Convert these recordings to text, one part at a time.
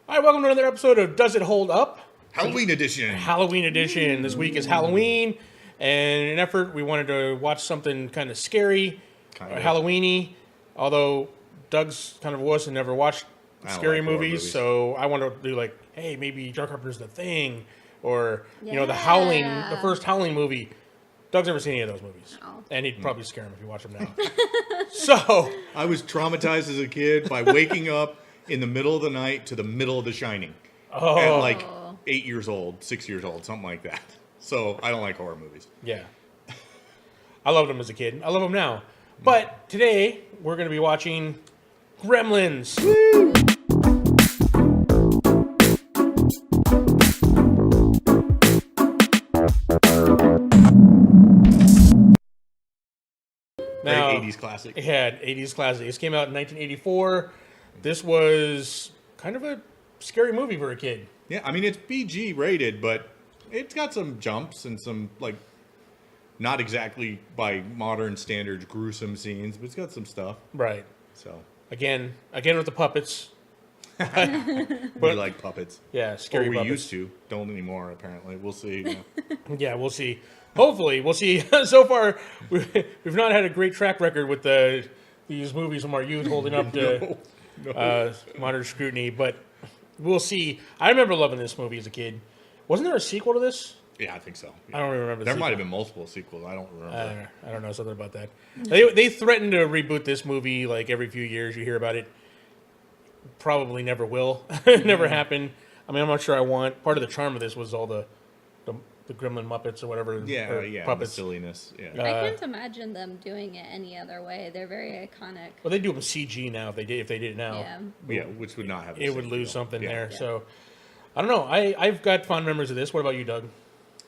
All right, welcome to another episode of Does It Hold Up? Halloween edition. Halloween edition. This week is Halloween, and in an effort, we wanted to watch something kind of scary, Halloween-y, although Doug's kind of a wuss and never watched scary movies, so I wanted to do like, hey, maybe John Carpenter's The Thing, or, you know, The Howling, the first Howling movie. Doug's never seen any of those movies, and he'd probably scare him if you watch them now. So I was traumatized as a kid by waking up in the middle of the night to the middle of The Shining. At like 8 years old, 6 years old, something like that. So I don't like horror movies. Yeah. I loved them as a kid. I love them now. But today, we're going to be watching Gremlins. Woo! Now, Great 80s classic. Yeah, 80s classic. This came out in 1984. This was kind of a scary movie for a kid. Yeah, I mean, it's PG rated, but it's got some jumps and some, like, not exactly by modern standards gruesome scenes, but it's got some stuff. Right. So Again with the puppets. We like puppets. Yeah, scary puppets. We used to. Don't anymore, apparently. We'll see. Yeah, we'll see. Hopefully, we'll see. So far, we've not had a great track record with these movies from our youth holding up to modern scrutiny, but we'll see. I remember loving this movie as a kid. Wasn't there a sequel to this? Yeah, I think so. Yeah. I don't remember. There might have been multiple sequels. I don't remember. I don't know, something about that. They threatened to reboot this movie like every few years. You hear about it. Probably never will. Never happen. I mean, I'm not sure I want. Part of the charm of this was all the Gremlin Muppets or whatever. Puppets. The silliness. Yeah. I can't imagine them doing it any other way. They're very iconic. Well, they do them CG now. If they did it now, Yeah, which would not have. It would lose something there. Yeah. So, I don't know. I've got fond memories of this. What about you, Doug?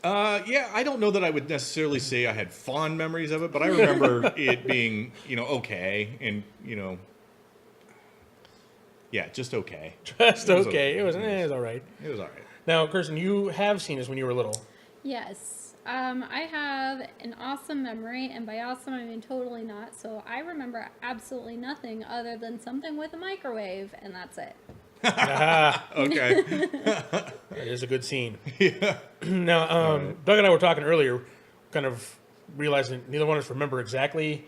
Yeah, I don't know that I would necessarily say I had fond memories of it, but I remember it being, okay, and yeah, just okay. Just okay. It was all right. It was all right. Now, Kirsten, you have seen this when you were little. Yes. I have an awesome memory, and by awesome, I mean totally not. So I remember absolutely nothing other than something with a microwave, and that's it. Okay. That is a good scene. Yeah. Now, Doug and I were talking earlier, kind of realizing neither one of us remember exactly,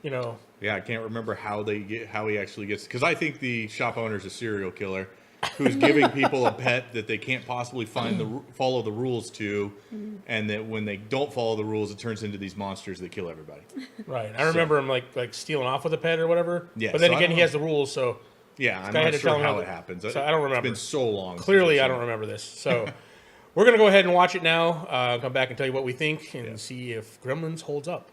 Yeah, I can't remember how he actually gets, because I think the shop owner's a serial killer who's giving people a pet that they can't possibly follow the rules to, and that when they don't follow the rules, it turns into these monsters that kill everybody. Right. I remember him like stealing off with a pet or whatever. Yeah. But then again, he has the rules, so. Yeah, I'm not sure how it happens. So I don't remember. It's been so long. Clearly, I don't remember this. So we're going to go ahead and watch it now, come back and tell you what we think, and see if Gremlins holds up.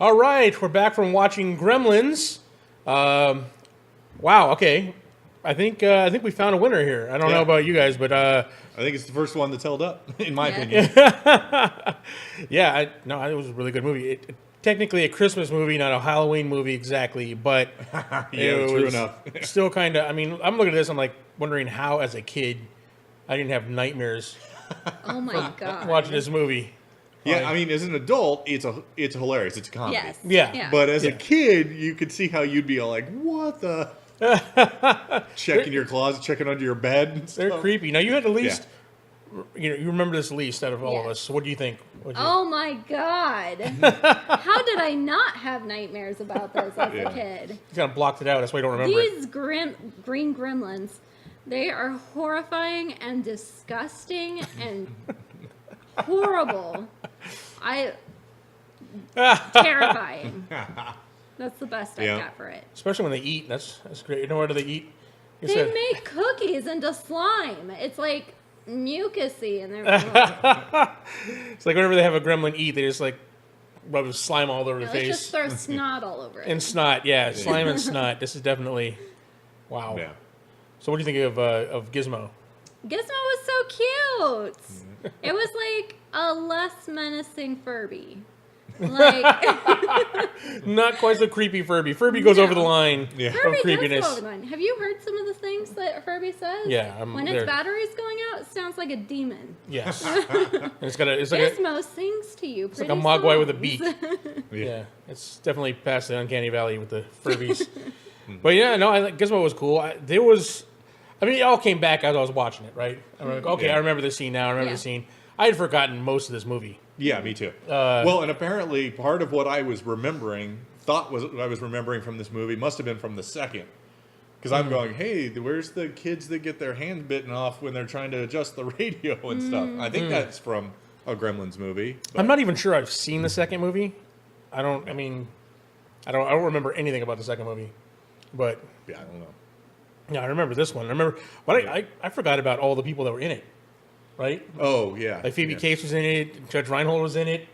All right, we're back from watching Gremlins. Wow. Okay, I think we found a winner here. I don't know about you guys, but I think it's the first one that's held up, in my opinion. Yeah, it was a really good movie. Technically a Christmas movie, not a Halloween movie exactly, but true enough. Still kind of. I mean, I'm looking at this. I'm like wondering how, as a kid, I didn't have nightmares. Oh my god! Watching this movie. Yeah, I mean, as an adult, it's hilarious. It's a comedy. Yes. Yeah. But as a kid, you could see how you'd be all like, "What the?" Checking your closet, checking under your bed. And They're creepy. Now you had at least, you remember this least out of all of us. So what do you think? Oh my god! How did I not have nightmares about this as a kid? You kind of blocked it out. That's why you don't remember These green gremlins, they are horrifying and disgusting and horrible. Terrifying. That's the best I got for it. Especially when they eat. That's great. You know what do they eat? They make cookies into slime. It's like mucusy and they're It's like whenever they have a gremlin eat, they just like rub slime all over the Let's face. just throw snot all over it. And snot, yeah. Slime and snot. This is definitely, wow. Yeah. So what do you think of Gizmo? Gizmo was so cute. It was like a less menacing Furby. Like Not quite so creepy Furby. Furby goes over the line Yeah. of Furby creepiness. does go over the line. Have you heard some of the things that Furby says? Yeah, when its battery's going out, it sounds like a demon. Yes. And it's like Gizmo sings to you. it's like a mogwai with a beak. Yeah. Yeah, it's definitely past the uncanny valley with the Furbies. But yeah, no, I Gizmo was cool. It all came back as I was watching it, right? I'm like, okay, Yeah. I remember this scene now. I remember the scene. I had forgotten most of this movie. Yeah, me too. Well, and apparently part of what I was remembering, from this movie must have been from the second. Because I'm going, hey, where's the kids that get their hands bitten off when they're trying to adjust the radio and stuff? I think that's from a Gremlins movie. I'm not even sure I've seen the second movie. I don't remember anything about the second movie. But Yeah, I don't know. yeah, I remember this one. I forgot about all the people that were in it. Right? Oh, yeah. Like Phoebe yeah. Cates was in it, Judge Reinhold was in it.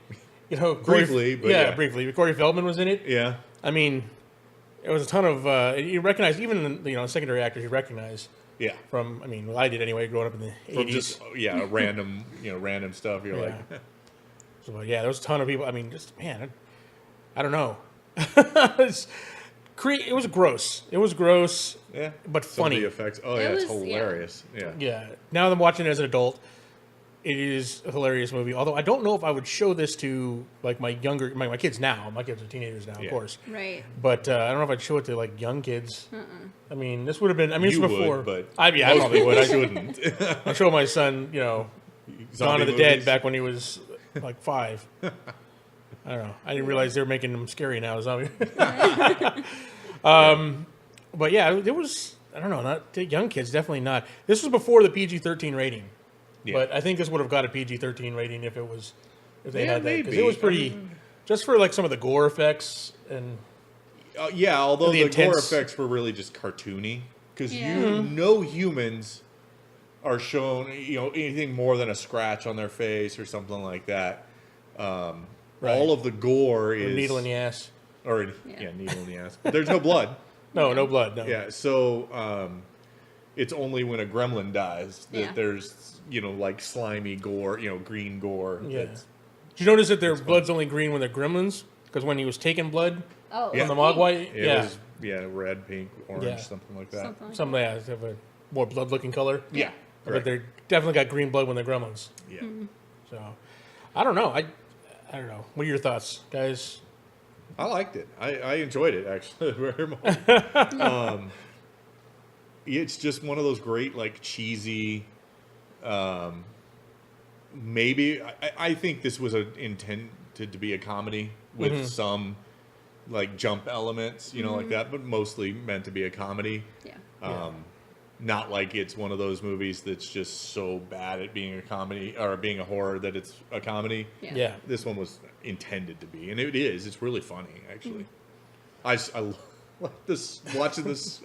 Briefly, but yeah. briefly. Corey Feldman was in it. Yeah. I mean, it was a ton of you recognize even secondary actors you recognize Yeah. from. I mean, well, I did anyway, growing up in the From 80s. just, random stuff. You're like, So yeah, there was a ton of people. I mean, just man, I don't know. It was gross. It was gross, yeah. but Some funny. of the effects. Oh, yeah, it's was- yeah. hilarious. Yeah. Yeah. Now that I'm watching it as an adult, it is a hilarious movie. Although I don't know if I would show this to like my kids now. My kids are teenagers now, Yeah. of course. Right. But I don't know if I'd show it to like young kids. I mean, this would have been. I mean, You this was before. would, but I probably would. I shouldn't. I show my son, Dawn Zombie of the Dead movies. back when he was like 5. I don't know. I didn't realize they were making them scary now. Zombie. But yeah, it was. I don't know. Not to young kids. Definitely not. This was before the PG-13 rating. Yeah. But I think this would have got a PG-13 rating if they Yeah, had that, because maybe. it was pretty. Just for like some of the gore effects and Yeah, although The the gore intense- effects were really just cartoony. Because Yeah. no humans are shown, anything more than a scratch on their face or something like that. Right. All of the gore a is needle in the ass. or Yeah. needle in the ass. But there's no blood. No blood. No. Yeah, so it's only when a gremlin dies that Yeah. there's like slimy gore, green gore. Yeah. that's- Did you notice that their blood's only green when they're gremlins? Because when he was taking blood Oh, Yeah. from the Mogwai, It was red, pink, orange, Yeah. something like that. Something like some have a more blood-looking color. Yeah, But correct. they're definitely got green blood when they're gremlins. Yeah. So, I don't know. I don't know. What are your thoughts, guys? I liked it. I enjoyed it actually very much. It's just one of those great like cheesy. Maybe I think this was intended to be a comedy with some like jump elements, like that, but mostly meant to be a comedy. Yeah. Not like it's one of those movies that's just so bad at being a comedy or being a horror that it's a comedy. Yeah. This one was intended to be, and it is. It's really funny, actually. I like this watching this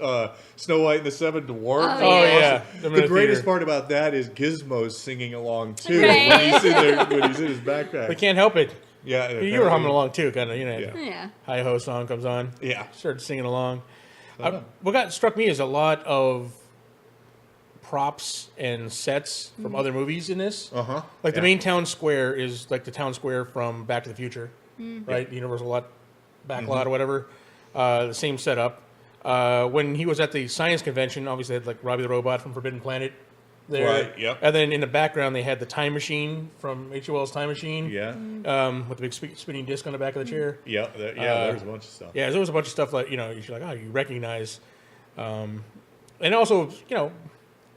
Snow White and the Seven Dwarfs. Oh, yeah. Them in The the greatest theater. part about that is Gizmo singing along too Right. when he's in there when he's in his backpack. They can't help it. Yeah, and You were apparently- humming along too, kind of. Yeah. Yeah. Hi Ho song comes on. Yeah, Started singing along. Uh-huh. What struck me is a lot of props and sets from other movies in this. Like the main town square is like the town square from Back to the Future, right? The Universal lot, back lot or whatever. The same setup. When he was at the science convention, obviously they had like Robbie the Robot from Forbidden Planet there. Right, yep. And then in the background they had the time machine from H.O.L.'s Time Machine. yeah, With the big spinning disc on the back of the chair. yeah. There's a bunch of stuff. Yeah, there was a bunch of stuff like, you're like, oh, you recognize. And also,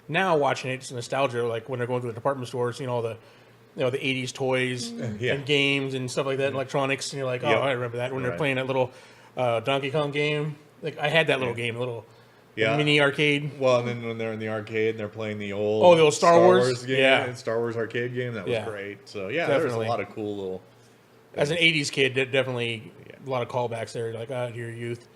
now watching it, it's nostalgia, like when they're going to the department store, seeing all the, the 80s toys Yeah. and games and stuff like that, and electronics, and you're like, oh, Yep. I remember that when they're Right. playing that little Donkey Kong game. Like, I had that little game, a little Yeah. mini arcade. Well, and then when they're in the arcade, they're playing the old Star Wars? game, Yeah. and Star Wars arcade game. That was Yeah. great. So yeah, Definitely. there's a lot of cool little. As an 80s kid, definitely a lot of callbacks there, like, to your youth.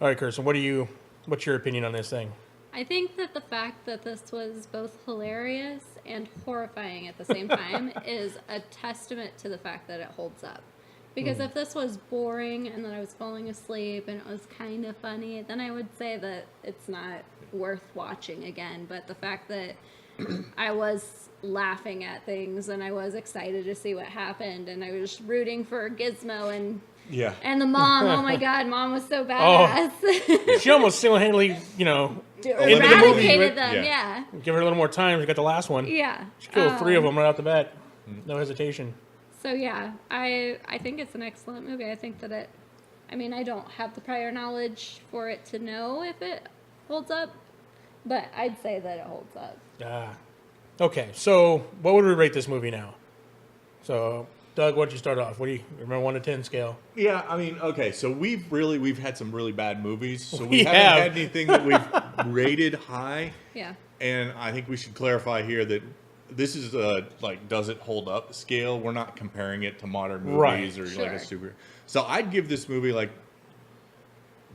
All right, Kirsten, what's your opinion on this thing? I think that the fact that this was both hilarious and horrifying at the same time is a testament to the fact that it holds up. Because if this was boring and then I was falling asleep and it was kind of funny, then I would say that it's not worth watching again. But the fact that I was laughing at things and I was excited to see what happened and I was rooting for Gizmo and the mom. Oh my God, Mom was so badass. She almost single-handedly, Eradicated them. Yeah. Give her a little more time. She got the last one. Yeah. She killed 3 of them right out the bat. No hesitation. So yeah, I think it's an excellent movie. I think that I don't have the prior knowledge for it to know if it holds up, but I'd say that it holds up. Okay, so what would we rate this movie now? So, Doug, why don't you start off? What do you remember, 1 to 10 scale? Yeah, I mean, okay, so we've had some really bad movies, so we haven't had anything that we've rated high. Yeah. And I think we should clarify here that this is does it hold up scale. We're not comparing it to modern movies or like a super. So I'd give this movie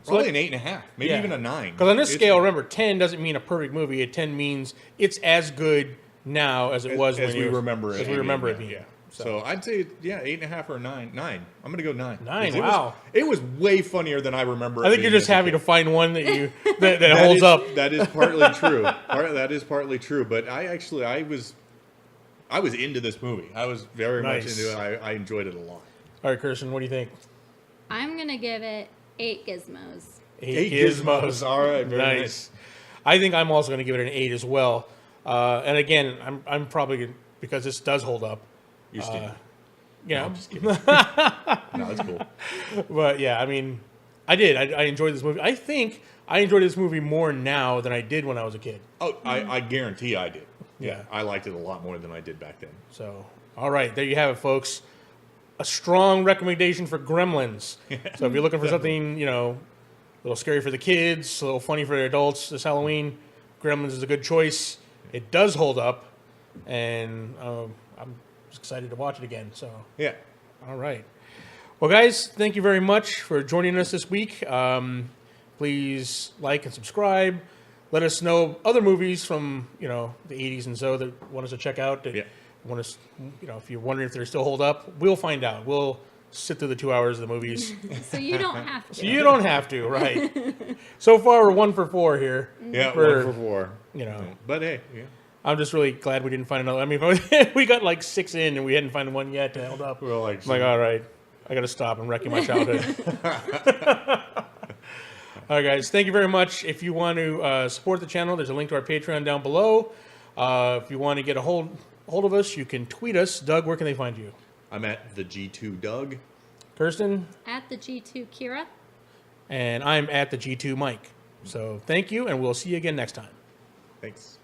probably an 8.5, maybe even a 9. Because on this scale, remember, 10 doesn't mean a perfect movie. A 10 means it's as good now as it was when we remember it. As we remember it being. Yeah. So I'd say 8.5 or 9. 9. I'm gonna go 9. 9. Wow. It was way funnier than I remember. I think you're just happy to find one that that holds up. That is partly true. That is partly true. But I was into this movie. I was very much into it. I enjoyed it a lot. All right, Kirsten, what do you think? I'm gonna give it 8 gizmos. 8 gizmos. All right, very nice. I think I'm also going to give it an 8 as well. And again, I'm probably because this does hold up. You're skinny. Yeah, no, I'm just kidding. No, that's cool. But yeah, I mean, I did. I enjoyed this movie. I think I enjoyed this movie more now than I did when I was a kid. Oh, I guarantee I did. Yeah, I liked it a lot more than I did back then. So, all right, there you have it, folks. A strong recommendation for Gremlins. So if you're looking for something, a little scary for the kids, a little funny for the adults this Halloween, Gremlins is a good choice. It does hold up, and I'm just excited to watch it again. So yeah. All right. Well, guys, thank you very much for joining us this week. Please like and subscribe. Let us know other movies from, the 80s and so that want us to check out. Want us, if you're wondering if they still hold up, we'll find out. We'll sit through the 2 hours of the movies. So you don't have to. So you don't have to, right? So far, we're 1 for 4 here. Yeah, 1 for 4. But hey, yeah. I'm just really glad we didn't find another. I mean, we got like 6 in and we hadn't found one yet that held up. Well, I'm like, all right, I got to stop. I'm wrecking my childhood. All right, guys, thank you very much. If you want to support the channel, there's a link to our Patreon down below. If you want to get a hold of us, you can tweet us. Doug, where can they find you? I'm at the G2 Doug. Kirsten? At the G2 Kira. And I'm at the G2 Mike. So thank you, and we'll see you again next time. Thanks.